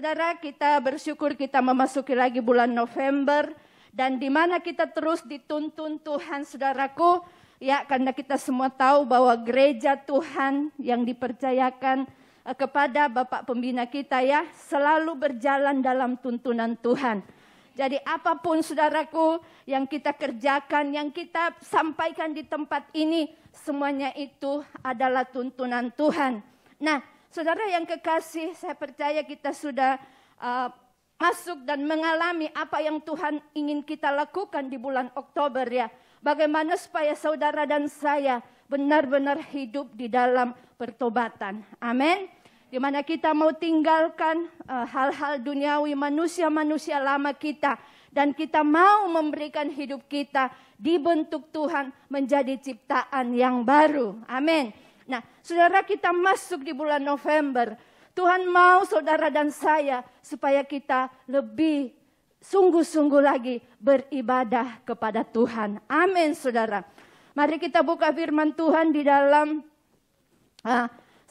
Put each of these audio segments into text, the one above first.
saudara, kita bersyukur kita memasuki lagi bulan November. Dan di mana kita terus dituntun Tuhan, saudaraku. Ya, karena kita semua tahu bahwa gereja Tuhan yang dipercayakan kepada Bapak Pembina kita ya, selalu berjalan dalam tuntunan Tuhan. Jadi apapun saudaraku yang kita kerjakan, yang kita sampaikan di tempat ini, semuanya itu adalah tuntunan Tuhan. Nah, saudara yang kekasih, saya percaya kita sudah masuk dan mengalami apa yang Tuhan ingin kita lakukan di bulan Oktober ya. Bagaimana supaya saudara dan saya benar-benar hidup di dalam pertobatan. Amin. Di mana kita mau tinggalkan hal-hal duniawi, manusia-manusia lama kita. Dan kita mau memberikan hidup kita dibentuk Tuhan menjadi ciptaan yang baru. Amin. Nah, saudara, kita masuk di bulan November. Tuhan mau saudara dan saya supaya kita lebih sungguh-sungguh lagi beribadah kepada Tuhan. Amin, saudara. Mari kita buka firman Tuhan di dalam,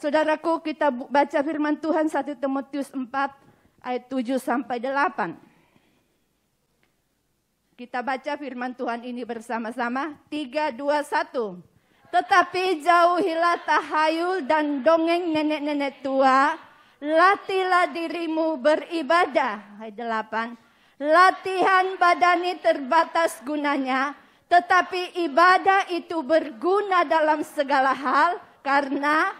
saudaraku, kita baca firman Tuhan 1 Timotius 4 ayat 7 sampai 8. Kita baca firman Tuhan ini bersama-sama. 3, 2, 1. Tetapi jauhilah tahayul dan dongeng nenek-nenek tua. Latihlah dirimu beribadah. Ayat 8. Latihan badani terbatas gunanya, tetapi ibadah itu berguna dalam segala hal karena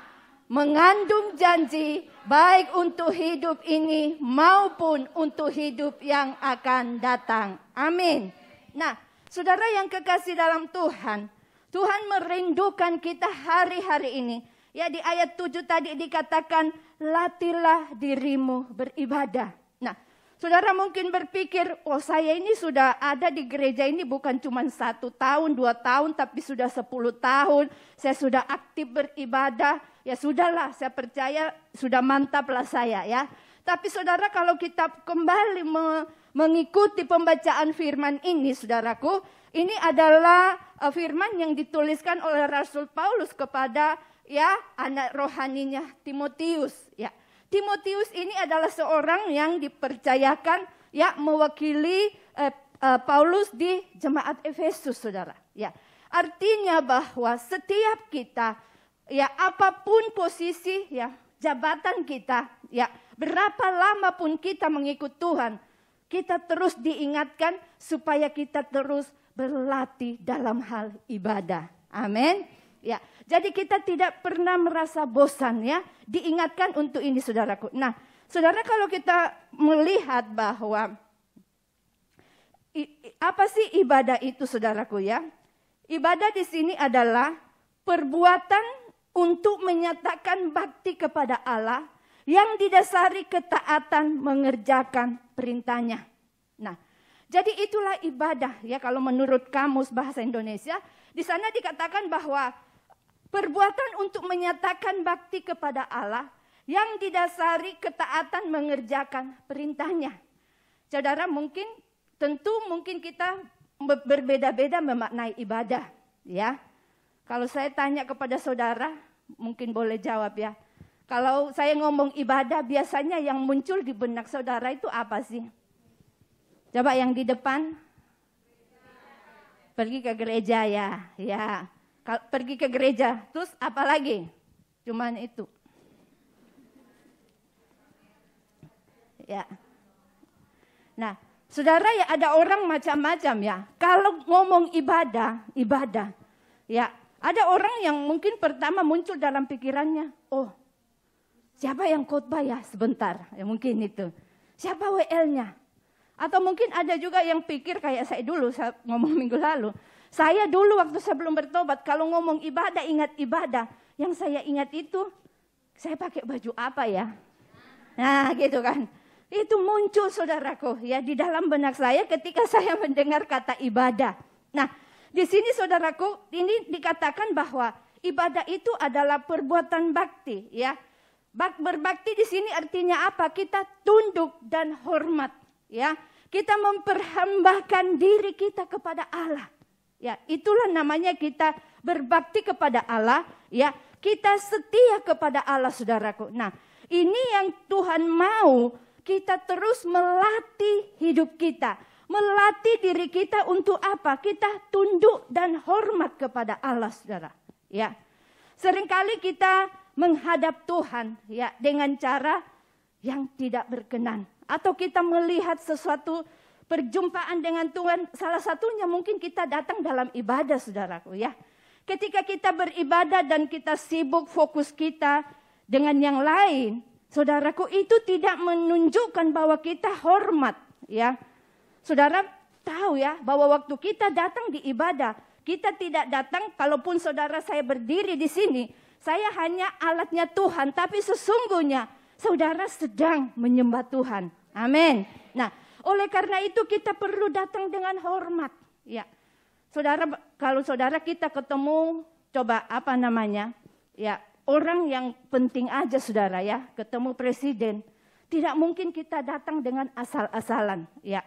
mengandung janji baik untuk hidup ini maupun untuk hidup yang akan datang. Amin. Nah, saudara yang kekasih dalam Tuhan, Tuhan merindukan kita hari-hari ini. Ya, di ayat 7 tadi dikatakan, latihlah dirimu beribadah. Nah, saudara mungkin berpikir, oh saya ini sudah ada di gereja ini bukan cuma 1 tahun, 2 tahun, tapi sudah 10 tahun. Saya sudah aktif beribadah. Ya sudahlah, saya percaya sudah mantaplah saya ya. Tapi saudara, kalau kita kembali mengikuti pembacaan firman ini, saudaraku, ini adalah firman yang dituliskan oleh Rasul Paulus kepada ya anak rohaninya Timotius ya. Timotius ini adalah seorang yang dipercayakan ya mewakili Paulus di jemaat Efesus, saudara. Ya, artinya bahwa setiap kita ya apapun posisi ya jabatan kita ya berapa lama pun kita mengikut Tuhan, kita terus diingatkan supaya kita terus berlatih dalam hal ibadah. Amin. Ya, jadi kita tidak pernah merasa bosan ya, diingatkan untuk ini saudaraku. Nah, saudara kalau kita melihat bahwa apa sih ibadah itu saudaraku ya? Ibadah di sini adalah perbuatan untuk menyatakan bakti kepada Allah yang didasari ketaatan mengerjakan perintahnya. Nah, jadi itulah ibadah ya kalau menurut Kamus Bahasa Indonesia. Di sana dikatakan bahwa perbuatan untuk menyatakan bakti kepada Allah yang didasari ketaatan mengerjakan perintahnya. Saudara mungkin kita berbeda-beda memaknai ibadah ya. Kalau saya tanya kepada saudara, mungkin boleh jawab ya. Kalau saya ngomong ibadah, biasanya yang muncul di benak saudara itu apa sih? Coba yang di depan. Pergi ke gereja ya. Ya. Pergi ke gereja, terus apa lagi? Cuman itu. Ya. Nah, saudara ya ada orang macam-macam ya. Kalau ngomong ibadah, ya ada orang yang mungkin pertama muncul dalam pikirannya, oh siapa yang khotbah ya sebentar, ya mungkin itu. Siapa WL-nya? Atau mungkin ada juga yang pikir kayak saya dulu, saya ngomong minggu lalu. Saya dulu waktu saya belum bertobat, kalau ngomong ibadah, ingat ibadah. Yang saya ingat itu, saya pakai baju apa ya? Nah gitu kan. Itu muncul saudaraku ya di dalam benak saya ketika saya mendengar kata ibadah. Nah di sini saudaraku, ini dikatakan bahwa ibadah itu adalah perbuatan bakti ya. Berbakti di sini artinya apa? Kita tunduk dan hormat ya. Kita mempersembahkan diri kita kepada Allah. Ya, itulah namanya kita berbakti kepada Allah, ya. Kita setia kepada Allah, saudaraku. Nah, ini yang Tuhan mau kita terus melatih hidup kita. Melatih diri kita untuk apa? Kita tunduk dan hormat kepada Allah, saudara. Ya, seringkali kita menghadap Tuhan ya dengan cara yang tidak berkenan. Atau kita melihat sesuatu perjumpaan dengan Tuhan, salah satunya mungkin kita datang dalam ibadah, saudaraku ya. Ketika kita beribadah dan kita sibuk fokus kita dengan yang lain, saudaraku, itu tidak menunjukkan bahwa kita hormat ya. Saudara tahu ya bahwa waktu kita datang di ibadah, kita tidak datang, kalaupun saudara saya berdiri di sini, saya hanya alatnya Tuhan, tapi sesungguhnya saudara sedang menyembah Tuhan. Amin. Nah, oleh karena itu kita perlu datang dengan hormat. Ya, saudara, kalau saudara kita ketemu, coba ya orang yang penting aja saudara ya, ketemu presiden, tidak mungkin kita datang dengan asal-asalan. Ya,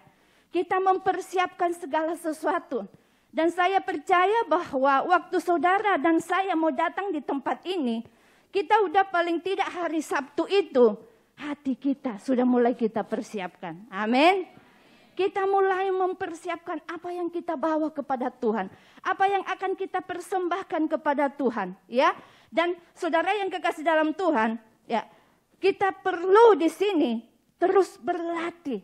kita mempersiapkan segala sesuatu. Dan saya percaya bahwa waktu saudara dan saya mau datang di tempat ini, kita udah paling tidak hari Sabtu itu, hati kita sudah mulai kita persiapkan. Amin. Kita mulai mempersiapkan apa yang kita bawa kepada Tuhan. Apa yang akan kita persembahkan kepada Tuhan. Ya. Dan saudara yang kekasih dalam Tuhan, ya, kita perlu di sini terus berlatih.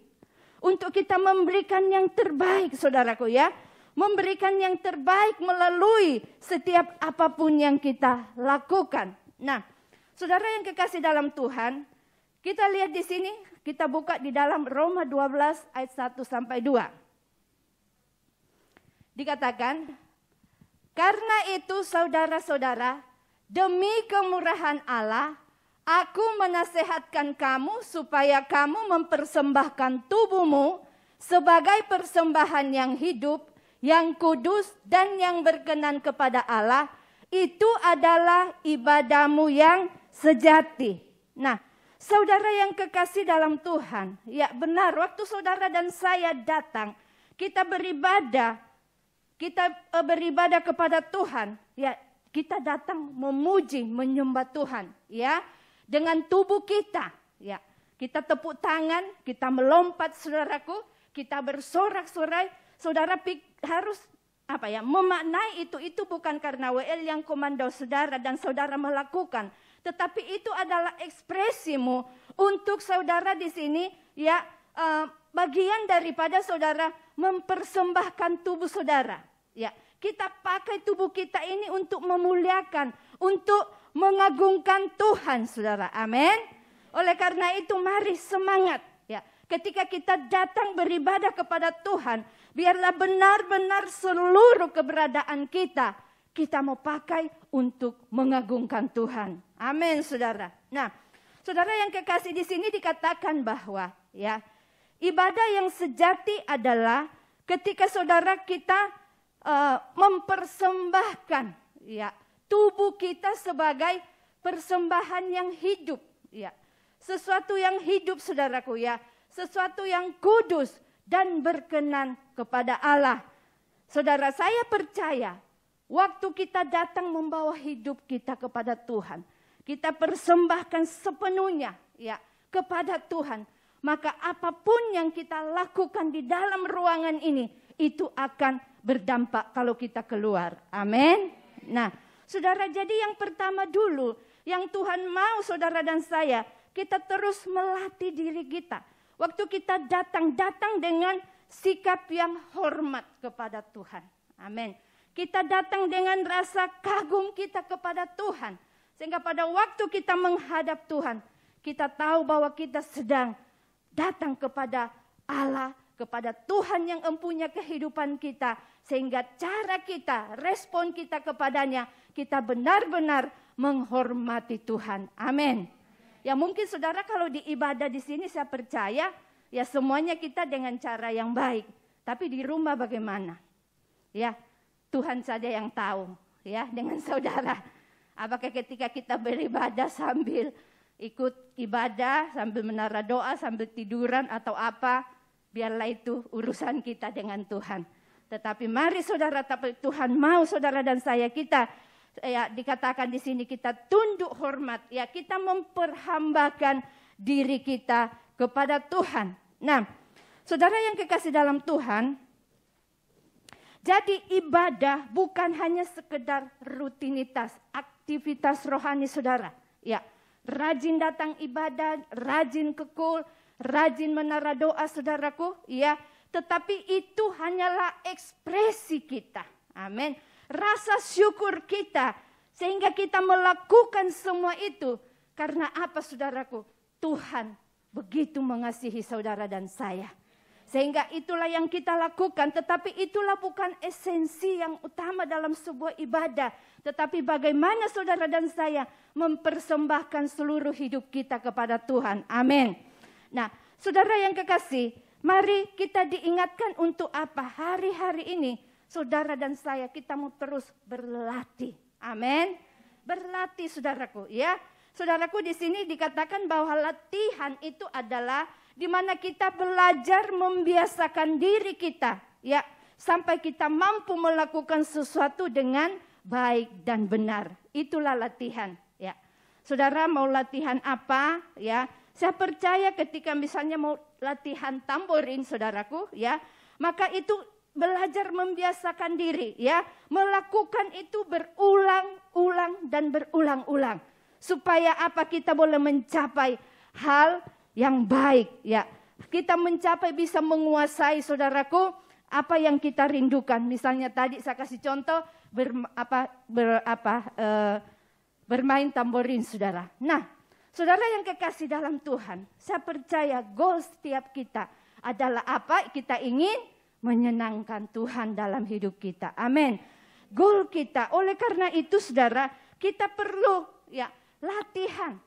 Untuk kita memberikan yang terbaik, saudaraku ya. Memberikan yang terbaik melalui setiap apapun yang kita lakukan. Nah, saudara yang kekasih dalam Tuhan, kita lihat di sini, kita buka di dalam Roma 12 ayat 1 sampai 2. Dikatakan, karena itu saudara-saudara, demi kemurahan Allah, aku menasehatkan kamu supaya kamu mempersembahkan tubuhmu sebagai persembahan yang hidup, yang kudus dan yang berkenan kepada Allah. Itu adalah ibadahmu yang sejati. Nah, saudara yang kekasih dalam Tuhan, ya benar, waktu saudara dan saya datang, kita beribadah kepada Tuhan, ya kita datang memuji, menyembah Tuhan, ya. Dengan tubuh kita, ya, kita tepuk tangan, kita melompat, saudaraku, kita bersorak-sorai. Saudara harus memaknai itu bukan karena WL yang komando saudara dan saudara melakukan, tetapi itu adalah ekspresimu untuk saudara di sini, ya, bagian daripada saudara mempersembahkan tubuh saudara, ya. Kita pakai tubuh kita ini untuk memuliakan, untuk mengagungkan Tuhan, saudara. Amin. Oleh karena itu mari semangat. Ya, ketika kita datang beribadah kepada Tuhan, biarlah benar-benar seluruh keberadaan kita mau pakai untuk mengagungkan Tuhan. Amin, saudara. Nah, saudara yang kekasih di sini dikatakan bahwa ya ibadah yang sejati adalah ketika saudara kita mempersembahkan ya tubuh kita sebagai persembahan yang hidup, ya. Sesuatu yang hidup, saudaraku ya, sesuatu yang kudus dan berkenan kepada Allah. Saudara, saya percaya waktu kita datang membawa hidup kita kepada Tuhan, kita persembahkan sepenuhnya ya kepada Tuhan, maka apapun yang kita lakukan di dalam ruangan ini itu akan berdampak kalau kita keluar. Amin. Nah, saudara, jadi yang pertama dulu, yang Tuhan mau saudara dan saya, kita terus melatih diri kita. Waktu kita datang dengan sikap yang hormat kepada Tuhan. Amin. Kita datang dengan rasa kagum kita kepada Tuhan. Sehingga pada waktu kita menghadap Tuhan, kita tahu bahwa kita sedang datang kepada Allah, kepada Tuhan yang empunya kehidupan kita. Sehingga cara kita, respon kita kepadanya, kita benar-benar menghormati Tuhan. Amin. Ya mungkin saudara kalau di ibadah di sini saya percaya ya semuanya kita dengan cara yang baik. Tapi di rumah bagaimana? Ya Tuhan saja yang tahu ya dengan saudara. Apakah ketika kita beribadah sambil ikut ibadah, sambil menara doa, sambil tiduran atau apa, biarlah itu urusan kita dengan Tuhan. Tetapi mari saudara, tapi Tuhan mau saudara dan saya kita ya dikatakan di sini kita tunduk hormat, ya kita memperhambakan diri kita kepada Tuhan. Nah, saudara yang kekasih dalam Tuhan, jadi ibadah bukan hanya sekedar rutinitas, aktivitas rohani saudara. Ya, rajin datang ibadah, rajin kekul, rajin menara doa saudaraku, ya. Tetapi itu hanyalah ekspresi kita. Amin. Rasa syukur kita sehingga kita melakukan semua itu karena apa saudaraku? Tuhan begitu mengasihi saudara dan saya. Sehingga itulah yang kita lakukan, tetapi itulah bukan esensi yang utama dalam sebuah ibadah. Tetapi bagaimana saudara dan saya mempersembahkan seluruh hidup kita kepada Tuhan. Amin. Nah, saudara yang kekasih, mari kita diingatkan untuk apa? Hari-hari ini, saudara dan saya kita mau terus berlatih. Amin. Berlatih saudaraku, ya. Saudaraku, di sini dikatakan bahwa latihan itu adalah di mana kita belajar membiasakan diri kita, ya, sampai kita mampu melakukan sesuatu dengan baik dan benar. Itulah latihan, ya. Saudara mau latihan apa, ya? Saya percaya ketika misalnya mau latihan tamborin, saudaraku, ya, maka itu belajar membiasakan diri, ya, melakukan itu berulang-ulang dan berulang-ulang. Supaya apa? Kita boleh mencapai hal yang baik, ya. Kita mencapai bisa menguasai saudaraku apa yang kita rindukan. Misalnya tadi saya kasih contoh bermain tamborin saudara. Nah, saudara yang kekasih dalam Tuhan, saya percaya goal setiap kita adalah apa? Kita ingin menyenangkan Tuhan dalam hidup kita. Amin. Goal kita. Oleh karena itu saudara, kita perlu ya latihan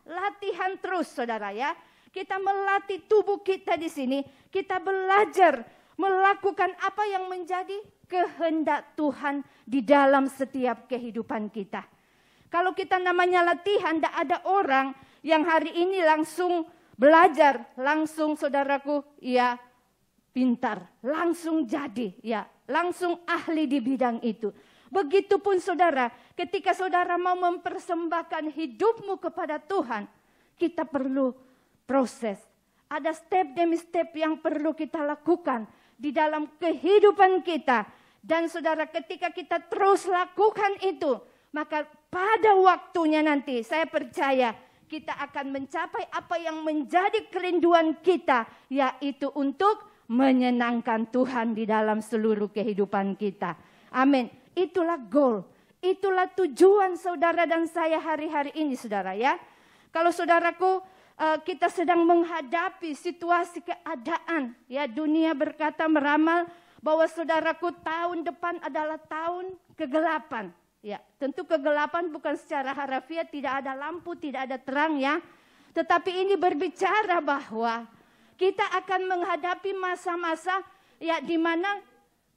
terus saudara ya. Kita melatih tubuh kita di sini, kita belajar melakukan apa yang menjadi kehendak Tuhan di dalam setiap kehidupan kita. Kalau kita namanya latihan, tidak ada orang yang hari ini langsung belajar, langsung saudaraku, ya pintar, langsung jadi, ya langsung ahli di bidang itu. Begitupun saudara, ketika saudara mau mempersembahkan hidupmu kepada Tuhan, kita perlu proses. Ada step demi step yang perlu kita lakukan di dalam kehidupan kita. Dan saudara, ketika kita terus lakukan itu, maka pada waktunya nanti saya percaya kita akan mencapai apa yang menjadi kerinduan kita, yaitu untuk menyenangkan Tuhan di dalam seluruh kehidupan kita. Amin. Itulah goal, itulah tujuan saudara dan saya hari-hari ini saudara ya. Kalau saudaraku kita sedang menghadapi situasi keadaan, ya dunia berkata meramal bahwa saudaraku tahun depan adalah tahun kegelapan. Ya, tentu kegelapan bukan secara harafiah, tidak ada lampu, tidak ada terang ya. Tetapi ini berbicara bahwa kita akan menghadapi masa-masa ya di mana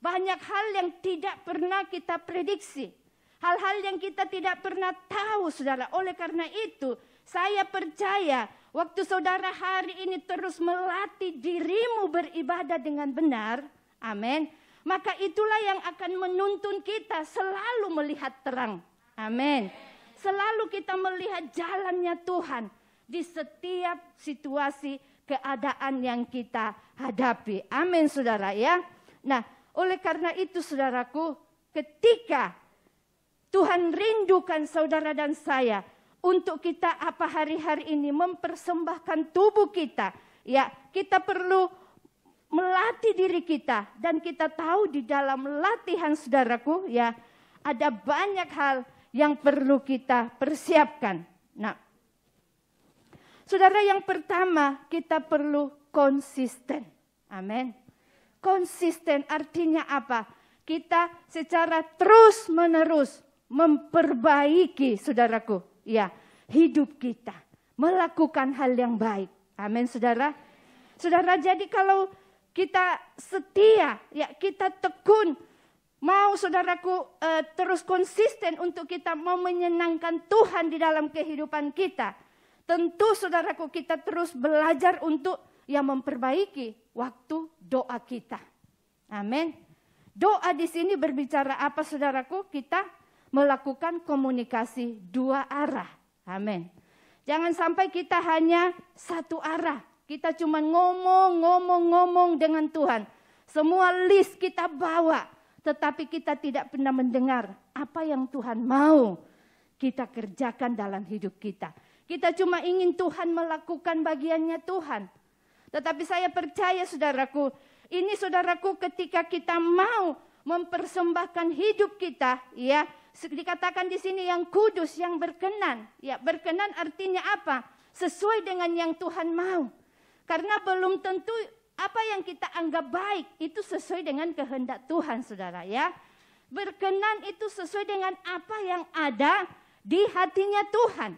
banyak hal yang tidak pernah kita prediksi. Hal-hal yang kita tidak pernah tahu saudara. Oleh karena itu saya percaya waktu saudara hari ini terus melatih dirimu beribadah dengan benar. Amin. Maka itulah yang akan menuntun kita selalu melihat terang. Amin. Selalu kita melihat jalannya Tuhan di setiap situasi keadaan yang kita hadapi. Amin saudara ya. Nah, oleh karena itu saudaraku, ketika Tuhan rindukan saudara dan saya untuk kita apa hari-hari ini mempersembahkan tubuh kita, ya kita perlu melatih diri kita. Dan kita tahu di dalam latihan saudaraku ya ada banyak hal yang perlu kita persiapkan. Nah, saudara, yang pertama kita perlu konsisten. Amin. Konsisten artinya apa? Kita secara terus menerus memperbaiki saudaraku ya hidup kita. Melakukan hal yang baik. Amin saudara. Saudara, jadi kalau kita setia, ya kita tekun, mau saudaraku terus konsisten untuk kita mau menyenangkan Tuhan di dalam kehidupan kita. Tentu saudaraku kita terus belajar untuk yang memperbaiki waktu doa kita. Amin. Doa di sini berbicara apa saudaraku? Kita melakukan komunikasi dua arah. Amin. Jangan sampai kita hanya satu arah. Kita cuma ngomong dengan Tuhan. Semua list kita bawa, tetapi kita tidak pernah mendengar apa yang Tuhan mau kita kerjakan dalam hidup kita. Kita cuma ingin Tuhan melakukan bagiannya Tuhan. Tetapi saya percaya saudaraku, ini saudaraku ketika kita mau mempersembahkan hidup kita, ya, dikatakan di sini yang kudus, yang berkenan. Ya, berkenan artinya apa? Sesuai dengan yang Tuhan mau. Karena belum tentu apa yang kita anggap baik itu sesuai dengan kehendak Tuhan, saudara, ya. Berkenan itu sesuai dengan apa yang ada di hatinya Tuhan.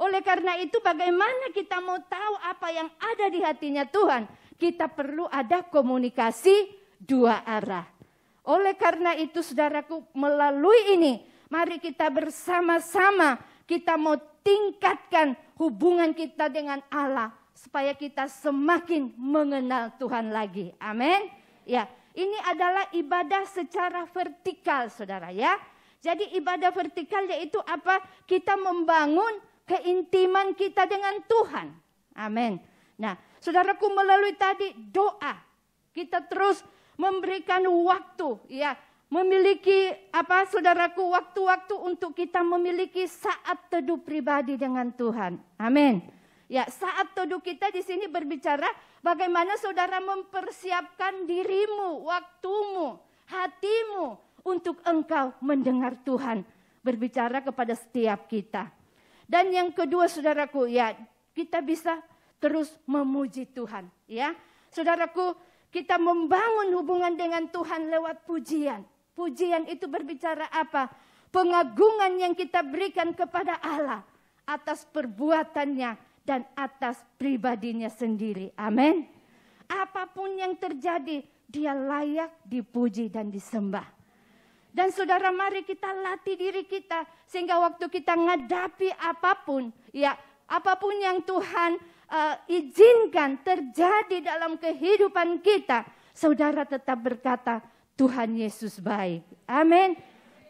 Oleh karena itu bagaimana kita mau tahu apa yang ada di hatinya Tuhan? Kita perlu ada komunikasi dua arah. Oleh karena itu saudaraku, melalui ini mari kita bersama-sama kita mau tingkatkan hubungan kita dengan Allah supaya kita semakin mengenal Tuhan lagi. Amin. Ya, ini adalah ibadah secara vertikal, saudara, ya. Jadi ibadah vertikal yaitu apa? Kita membangun keintiman kita dengan Tuhan. Amin. Nah, saudaraku, melalui tadi doa, kita terus memberikan waktu, ya, memiliki apa, saudaraku, waktu-waktu untuk kita memiliki saat teduh pribadi dengan Tuhan. Amin. Ya, saat teduh kita di sini berbicara bagaimana saudara mempersiapkan dirimu, waktumu, hatimu untuk engkau mendengar Tuhan berbicara kepada setiap kita. Dan yang kedua saudaraku, ya, kita bisa terus memuji Tuhan, ya. Saudaraku, kita membangun hubungan dengan Tuhan lewat pujian. Pujian itu berbicara apa? Pengagungan yang kita berikan kepada Allah atas perbuatannya dan atas pribadinya sendiri. Amin. Apapun yang terjadi, dia layak dipuji dan disembah. Dan saudara, mari kita latih diri kita sehingga waktu kita menghadapi apapun, ya, apapun yang Tuhan izinkan terjadi dalam kehidupan kita, saudara tetap berkata, Tuhan Yesus baik. Amin.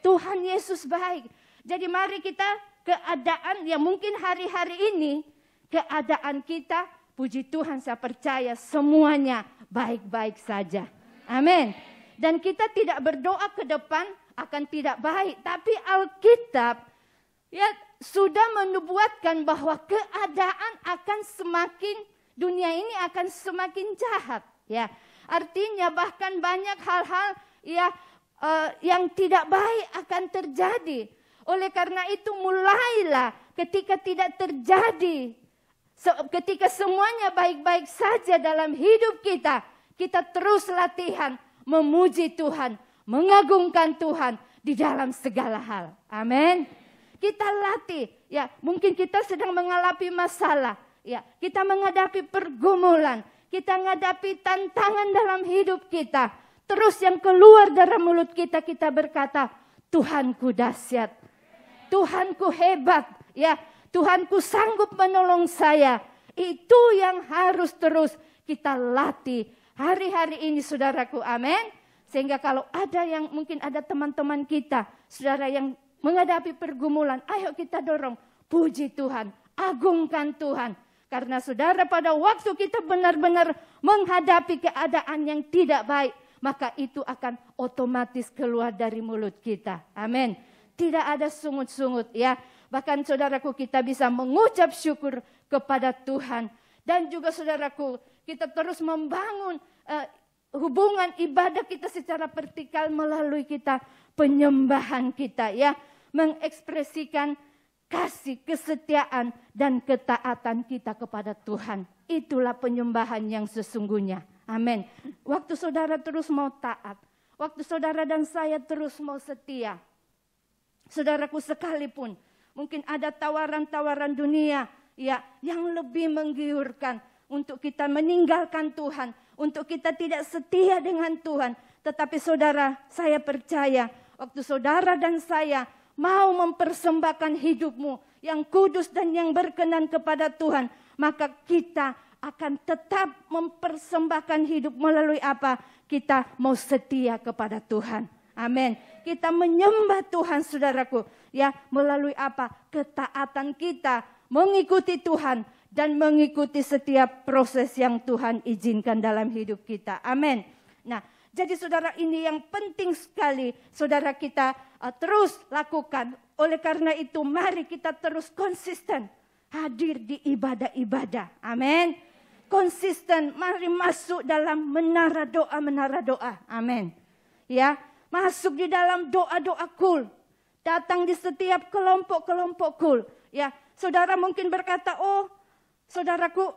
Tuhan Yesus baik. Jadi mari kita keadaan yang mungkin hari-hari ini, keadaan kita, puji Tuhan saya percaya semuanya baik-baik saja. Amin. Dan kita tidak berdoa ke depan akan tidak baik. Tapi Alkitab ya sudah menubuatkan bahwa keadaan akan semakin, dunia ini akan semakin jahat. Ya, artinya bahkan banyak hal-hal ya yang tidak baik akan terjadi. Oleh karena itu mulailah ketika tidak terjadi, ketika semuanya baik-baik saja dalam hidup kita, kita terus latihan memuji Tuhan, mengagungkan Tuhan di dalam segala hal. Amin. Kita latih, ya mungkin kita sedang mengalami masalah, ya kita menghadapi pergumulan, kita menghadapi tantangan dalam hidup kita. Terus yang keluar dari mulut kita, kita berkata, Tuhanku dahsyat, Tuhanku hebat, ya Tuhanku sanggup menolong saya. Itu yang harus terus kita latih hari-hari ini, saudaraku. Amin. Sehingga kalau ada yang mungkin ada teman-teman kita, saudara yang menghadapi pergumulan, ayo kita dorong, puji Tuhan, agungkan Tuhan. Karena saudara pada waktu kita benar-benar menghadapi keadaan yang tidak baik, maka itu akan otomatis keluar dari mulut kita. Amin. Tidak ada sungut-sungut ya. Bahkan saudaraku kita bisa mengucap syukur kepada Tuhan. Dan juga saudaraku kita terus membangun hubungan ibadah kita secara vertikal melalui kita penyembahan kita ya. Mengekspresikan kasih, kesetiaan dan ketaatan kita kepada Tuhan. Itulah penyembahan yang sesungguhnya. Amin. Waktu saudara terus mau taat, waktu saudara dan saya terus mau setia, saudaraku sekalipun mungkin ada tawaran-tawaran dunia ya yang lebih menggiurkan untuk kita meninggalkan Tuhan, untuk kita tidak setia dengan Tuhan. Tetapi saudara, saya percaya waktu saudara dan saya mau mempersembahkan hidupmu yang kudus dan yang berkenan kepada Tuhan, maka kita akan tetap mempersembahkan hidup melalui apa? Kita mau setia kepada Tuhan. Amin. Kita menyembah Tuhan saudaraku. Ya, melalui apa? Ketaatan kita mengikuti Tuhan dan mengikuti setiap proses yang Tuhan izinkan dalam hidup kita. Amin. Nah, jadi saudara, ini yang penting sekali saudara kita terus lakukan. Oleh karena itu mari kita terus konsisten hadir di ibadah-ibadah. Amin. Konsisten, mari masuk dalam menara doa. Amin. Ya, masuk di dalam doa-doa kul. Datang di setiap kelompok-kelompok kul. Ya, saudara mungkin berkata, "Oh, saudaraku,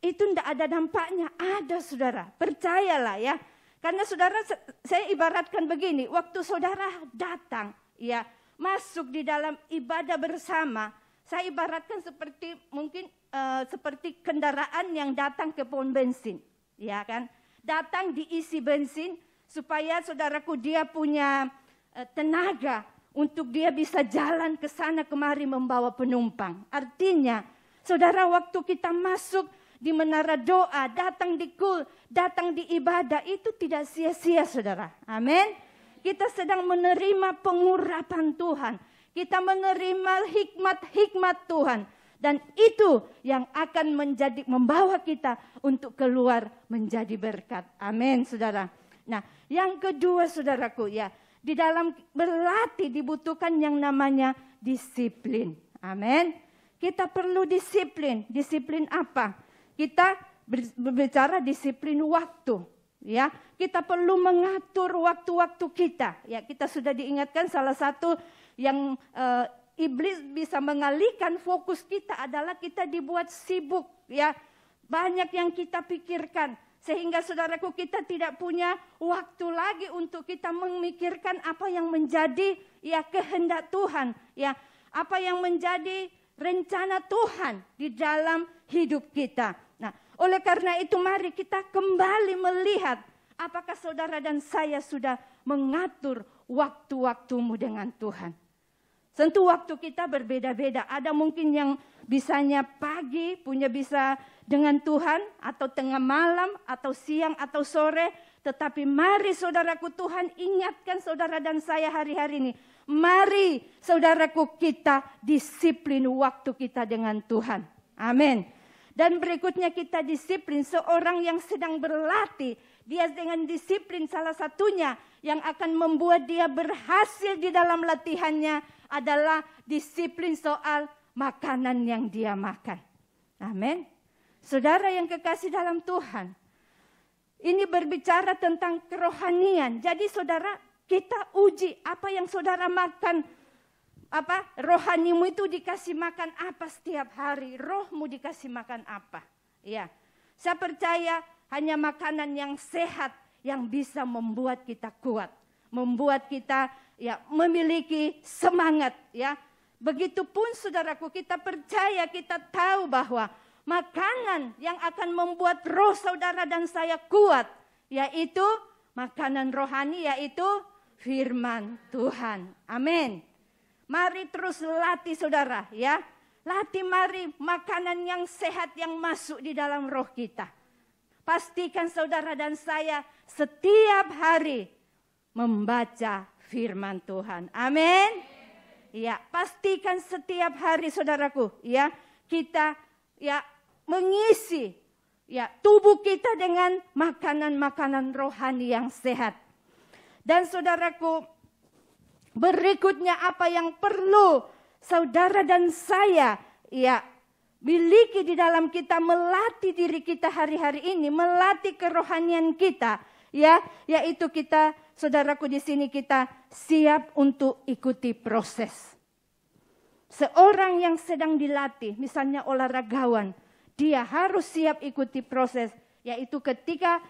itu tidak ada dampaknya." Ada, saudara. Percayalah ya. Karena saudara, saya ibaratkan begini, waktu saudara datang, ya, masuk di dalam ibadah bersama, saya ibaratkan seperti mungkin seperti kendaraan yang datang ke pom bensin, ya kan? Datang diisi bensin supaya saudaraku dia punya tenaga untuk dia bisa jalan ke sana kemari membawa penumpang. Artinya, saudara, waktu kita masuk di menara doa, datang di kul, datang di ibadah, itu tidak sia-sia, saudara. Amin. Kita sedang menerima pengurapan Tuhan. Kita menerima hikmat-hikmat Tuhan. Dan itu yang akan membawa kita untuk keluar menjadi berkat. Amin, saudara. Nah, yang kedua, saudaraku, ya, di dalam berlatih dibutuhkan yang namanya disiplin. Amin. Kita perlu disiplin. Disiplin apa? Kita berbicara disiplin waktu, ya. Kita perlu mengatur waktu-waktu kita. Ya, kita sudah diingatkan salah satu yang iblis bisa mengalihkan fokus kita adalah kita dibuat sibuk, ya. Banyak yang kita pikirkan sehingga saudaraku kita tidak punya waktu lagi untuk kita memikirkan apa yang menjadi ya kehendak Tuhan, ya. Apa yang menjadi rencana Tuhan di dalam hidup kita. Nah, oleh karena itu mari kita kembali melihat apakah saudara dan saya sudah mengatur waktu-waktumu dengan Tuhan. Tentu waktu kita berbeda-beda. Ada mungkin yang bisanya pagi, punya bisa dengan Tuhan, atau tengah malam, atau siang, atau sore. Tetapi mari saudaraku, Tuhan ingatkan saudara dan saya hari-hari ini. Mari saudaraku kita disiplin waktu kita dengan Tuhan. Amin. Dan berikutnya kita disiplin seorang yang sedang berlatih. Dia dengan disiplin salah satunya yang akan membuat dia berhasil di dalam latihannya adalah disiplin soal makanan yang dia makan. Amin. Saudara yang kekasih dalam Tuhan. Ini berbicara tentang kerohanian. Jadi saudara, kita uji apa yang saudara makan. Rohanimu itu dikasih makan apa setiap hari? Rohmu dikasih makan apa? Ya. Saya percaya hanya makanan yang sehat yang bisa membuat kita kuat, membuat kita ya memiliki semangat, ya. Begitupun saudaraku, kita percaya, kita tahu bahwa makanan yang akan membuat roh saudara dan saya kuat, yaitu makanan rohani, yaitu firman Tuhan. Amin. Mari terus latih saudara, ya. Latih mari makanan yang sehat yang masuk di dalam roh kita. Pastikan saudara dan saya setiap hari membaca firman Tuhan. Amin. Ya, pastikan setiap hari saudaraku, ya, kita ya mengisi ya tubuh kita dengan makanan-makanan rohani yang sehat. Dan saudaraku, berikutnya apa yang perlu saudara dan saya ya miliki di dalam kita melatih diri kita hari-hari ini, melatih kerohanian kita, ya, yaitu kita, saudaraku di sini kita siap untuk ikuti proses. Seorang yang sedang dilatih, misalnya olahragawan, dia harus siap ikuti proses, yaitu ketika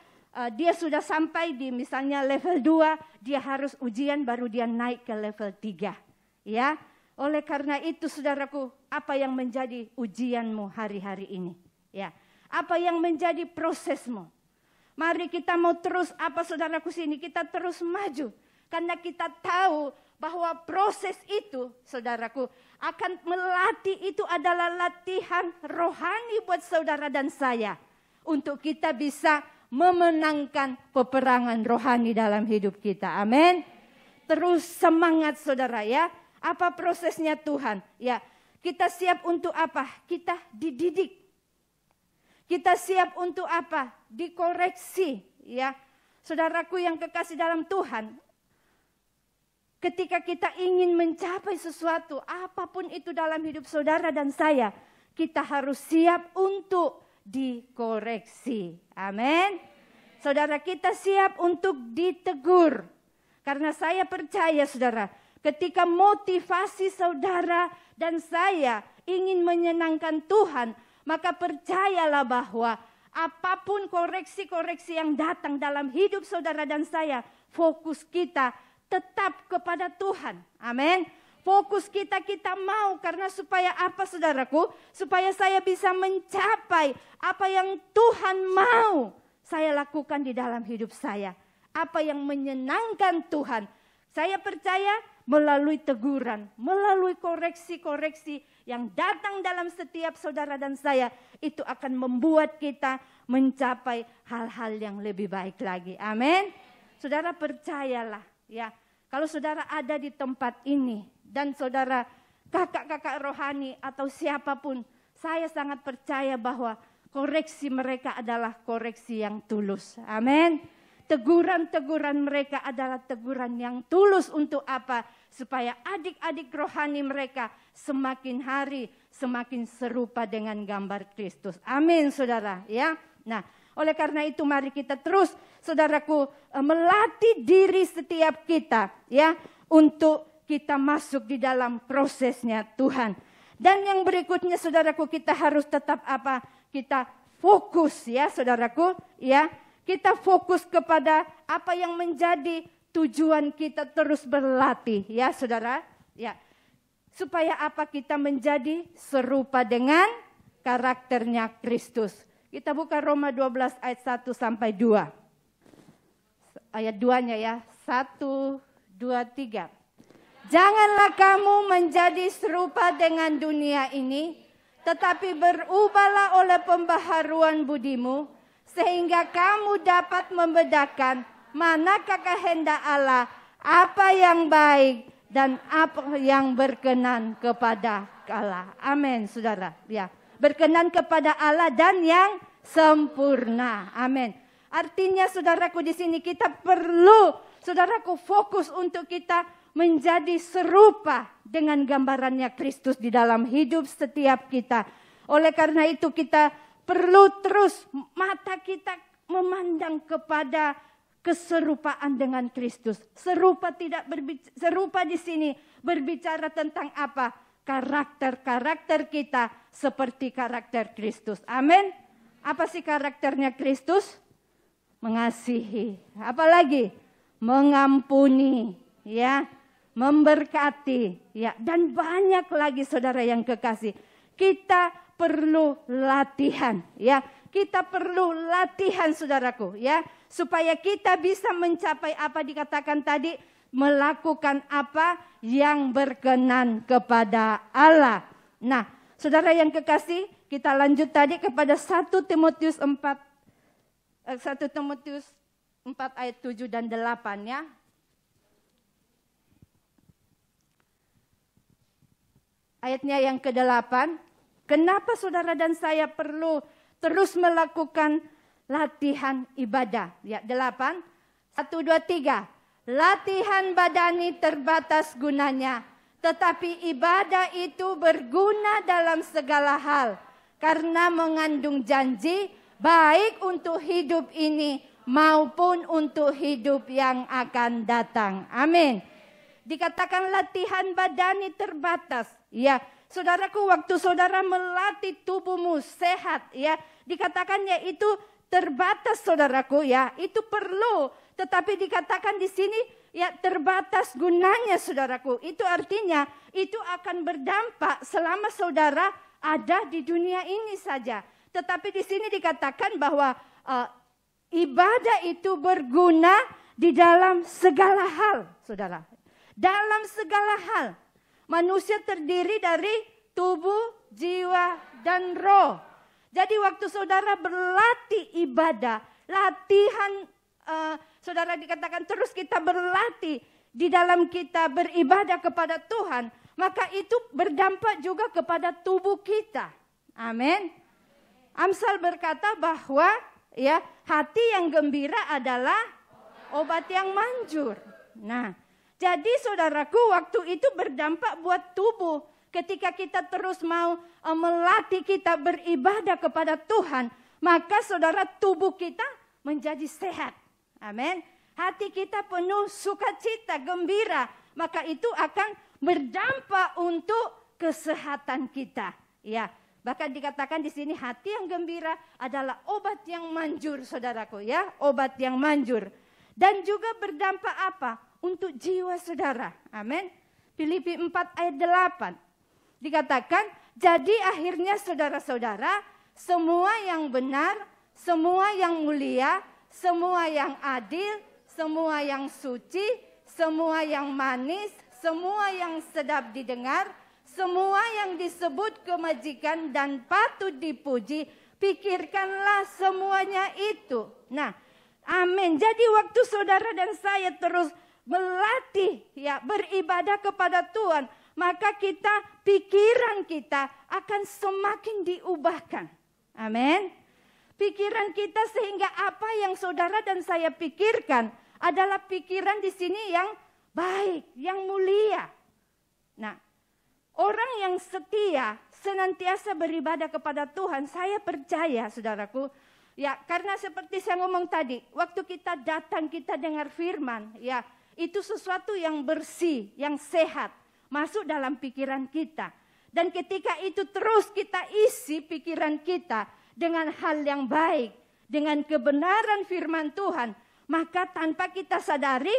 dia sudah sampai di misalnya level 2, dia harus ujian baru dia naik ke level 3, ya. Oleh karena itu saudaraku, apa yang menjadi ujianmu hari-hari ini? Ya, apa yang menjadi prosesmu? Mari kita mau terus saudaraku sini, kita terus maju. Karena kita tahu bahwa proses itu, saudaraku, akan melatih itu adalah latihan rohani buat saudara dan saya. Untuk kita bisa memenangkan peperangan rohani dalam hidup kita. Amin. Terus semangat saudara ya. Apa prosesnya Tuhan? Ya, kita siap untuk apa? Kita dididik. Kita siap untuk apa? Dikoreksi, ya. Saudaraku yang kekasih dalam Tuhan, ketika kita ingin mencapai sesuatu, apapun itu dalam hidup saudara dan saya, kita harus siap untuk dikoreksi. Amin. Saudara, kita siap untuk ditegur. Karena saya percaya, saudara, ketika motivasi saudara dan saya ingin menyenangkan Tuhan, maka percayalah bahwa apapun koreksi-koreksi yang datang dalam hidup saudara dan saya, fokus kita tetap kepada Tuhan. Amin. Fokus kita mau karena supaya apa, saudaraku? Supaya saya bisa mencapai apa yang Tuhan mau saya lakukan di dalam hidup saya. Apa yang menyenangkan Tuhan. Saya percaya melalui teguran, melalui koreksi-koreksi yang datang dalam setiap saudara dan saya, itu akan membuat kita mencapai hal-hal yang lebih baik lagi. Amin. Saudara percayalah, ya. Kalau saudara ada di tempat ini dan saudara kakak-kakak rohani atau siapapun, saya sangat percaya bahwa koreksi mereka adalah koreksi yang tulus. Amin. Teguran-teguran mereka adalah teguran yang tulus untuk apa? Supaya adik-adik rohani mereka semakin hari semakin serupa dengan gambar Kristus. Amin, saudara. Ya. Nah, oleh karena itu mari kita terus, saudaraku, melatih diri setiap kita, ya, untuk kita masuk di dalam prosesnya Tuhan. Dan yang berikutnya, saudaraku, kita harus tetap apa? Kita fokus, ya, saudaraku, ya. Kita fokus kepada apa yang menjadi tujuan kita terus berlatih, ya saudara. Ya, supaya apa? Kita menjadi serupa dengan karakternya Kristus. Kita buka Roma 12 ayat 1 sampai 2. Ayat 2-nya ya, 1, 2, 3. Janganlah kamu menjadi serupa dengan dunia ini, tetapi berubahlah oleh pembaharuan budimu, sehingga kamu dapat membedakan manakah kehendak Allah, apa yang baik dan apa yang berkenan kepada Allah. Amin, saudara. Ya, berkenan kepada Allah dan yang sempurna. Amin. Artinya, saudaraku, di sini kita perlu, saudaraku, fokus untuk kita menjadi serupa dengan gambarannya Kristus di dalam hidup setiap kita. Oleh karena itu kita perlu terus mata kita memandang kepada keserupaan dengan Kristus. Serupa di sini berbicara tentang apa? Karakter kita seperti karakter Kristus. Amin. Apa sih karakternya Kristus? Mengasihi. Apalagi? Mengampuni, ya, memberkati, ya, dan banyak lagi saudara yang kekasih. Kita perlu latihan, ya. Kita perlu latihan, saudaraku, ya, supaya kita bisa mencapai apa dikatakan tadi, melakukan apa yang berkenan kepada Allah. Nah, saudara yang kekasih, kita lanjut tadi kepada 1 Timotius 4 ayat 7 dan 8, ya. Ayatnya yang ke-8. Kenapa saudara dan saya perlu terus melakukan latihan ibadah? Ya, 8. 1, 2, 3. Latihan badani terbatas gunanya, tetapi ibadah itu berguna dalam segala hal, karena mengandung janji baik untuk hidup ini maupun untuk hidup yang akan datang. Amin. Dikatakan latihan badani terbatas. Ya, saudaraku, waktu saudara melatih tubuhmu sehat, ya, dikatakannya itu terbatas, saudaraku, ya, itu perlu. Tetapi dikatakan di sini, ya, terbatas gunanya, saudaraku. Itu artinya itu akan berdampak selama saudara ada di dunia ini saja. Tetapi di sini dikatakan bahwa ibadah itu berguna di dalam segala hal, saudara. Dalam segala hal. Manusia terdiri dari tubuh, jiwa, dan roh. Jadi waktu saudara berlatih ibadah, latihan, saudara dikatakan terus kita berlatih di dalam kita beribadah kepada Tuhan, maka itu berdampak juga kepada tubuh kita. Amin. Amsal berkata bahwa ya hati yang gembira adalah obat yang manjur. Nah, jadi saudaraku, waktu itu berdampak buat tubuh. Ketika kita terus mau melatih kita beribadah kepada Tuhan, maka saudara, tubuh kita menjadi sehat. Amin. Hati kita penuh sukacita, gembira, maka itu akan berdampak untuk kesehatan kita. Ya, bahkan dikatakan di sini hati yang gembira adalah obat yang manjur, saudaraku, ya, obat yang manjur. Dan juga berdampak apa? Untuk jiwa saudara. Amin. Filipi 4 ayat 8. Dikatakan, jadi akhirnya saudara-saudara, semua yang benar, semua yang mulia, semua yang adil, semua yang suci, semua yang manis, semua yang sedap didengar, semua yang disebut kebajikan dan patut dipuji, pikirkanlah semuanya itu. Nah, amin. Jadi waktu saudara dan saya terus melatih ya beribadah kepada Tuhan, maka pikiran kita akan semakin diubahkan. Amin. Pikiran kita sehingga apa yang saudara dan saya pikirkan adalah pikiran di sini yang baik, yang mulia. Nah, orang yang setia senantiasa beribadah kepada Tuhan, saya percaya saudaraku, ya karena seperti saya ngomong tadi, waktu kita datang kita dengar firman, ya itu sesuatu yang bersih, yang sehat, masuk dalam pikiran kita. Dan ketika itu terus kita isi pikiran kita dengan hal yang baik, dengan kebenaran firman Tuhan, maka tanpa kita sadari,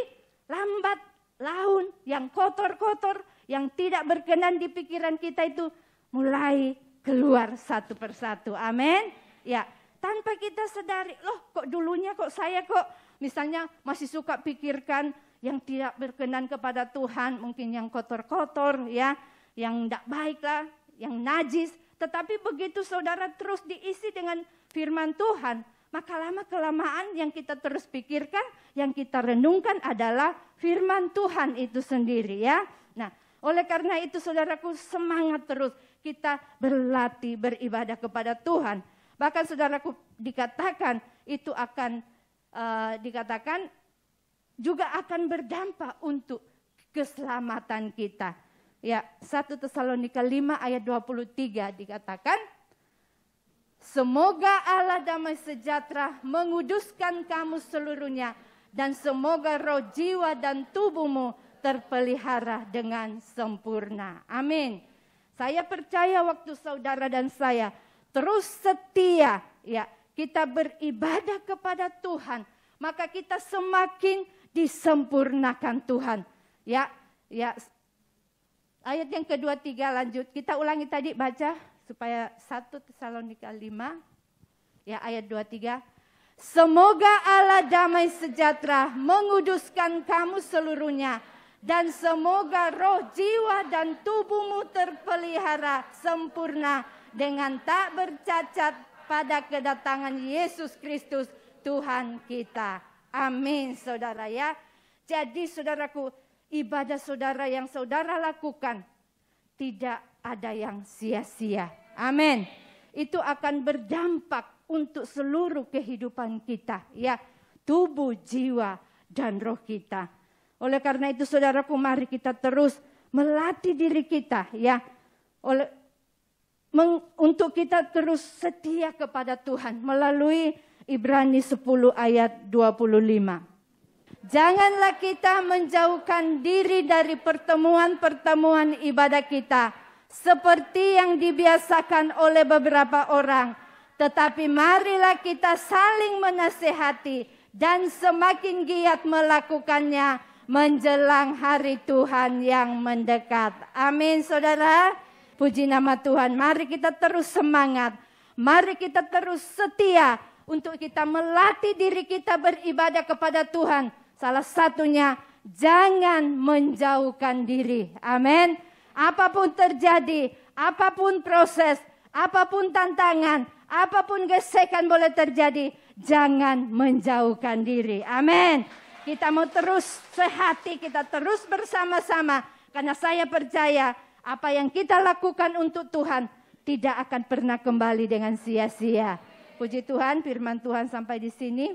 lambat laun yang kotor-kotor, yang tidak berkenan di pikiran kita itu mulai keluar satu persatu. Amin. Ya, tanpa kita sadari, loh kok dulunya kok saya kok misalnya masih suka pikirkan yang tidak berkenan kepada Tuhan, mungkin yang kotor-kotor ya, yang tidak baik lah, yang najis. Tetapi begitu saudara terus diisi dengan firman Tuhan, maka lama-kelamaan yang kita terus pikirkan, yang kita renungkan adalah firman Tuhan itu sendiri ya. Nah, oleh karena itu saudaraku, semangat terus kita berlatih beribadah kepada Tuhan. Bahkan saudaraku dikatakan itu akan dikatakan juga akan berdampak untuk keselamatan kita. Ya, 1 Tesalonika 5 ayat 23 dikatakan, semoga Allah damai sejahtera menguduskan kamu seluruhnya, dan semoga roh, jiwa, dan tubuhmu terpelihara dengan sempurna. Amin. Saya percaya waktu saudara dan saya terus setia, ya, kita beribadah kepada Tuhan, maka kita semakin disempurnakan Tuhan. Ya, ayat yang kedua, tiga lanjut. Kita ulangi tadi, baca supaya 1 Tesalonika 5, ya ayat 2-3. Semoga Allah damai sejahtera menguduskan kamu seluruhnya, dan semoga roh, jiwa, dan tubuhmu terpelihara sempurna dengan tak bercacat pada kedatangan Yesus Kristus Tuhan kita. Amin, saudara ya. Jadi saudaraku, ibadah saudara yang saudara lakukan tidak ada yang sia-sia. Amin. Itu akan berdampak untuk seluruh kehidupan kita, ya, tubuh, jiwa, dan roh kita. Oleh karena itu saudaraku, mari kita terus melatih diri kita, ya, untuk kita terus setia kepada Tuhan melalui Ibrani 10 ayat 25. Janganlah kita menjauhkan diri dari pertemuan-pertemuan ibadah kita seperti yang dibiasakan oleh beberapa orang, tetapi marilah kita saling menasihati dan semakin giat melakukannya menjelang hari Tuhan yang mendekat. Amin, saudara. Puji nama Tuhan. Mari kita terus semangat. Mari kita terus setia untuk kita melatih diri kita beribadah kepada Tuhan. Salah satunya, jangan menjauhkan diri. Amin. Apapun terjadi, apapun proses, apapun tantangan, apapun gesekan boleh terjadi, jangan menjauhkan diri. Amin. Kita mau terus sehati, kita terus bersama-sama. Karena saya percaya apa yang kita lakukan untuk Tuhan, tidak akan pernah kembali dengan sia-sia. Puji Tuhan, firman Tuhan sampai di sini.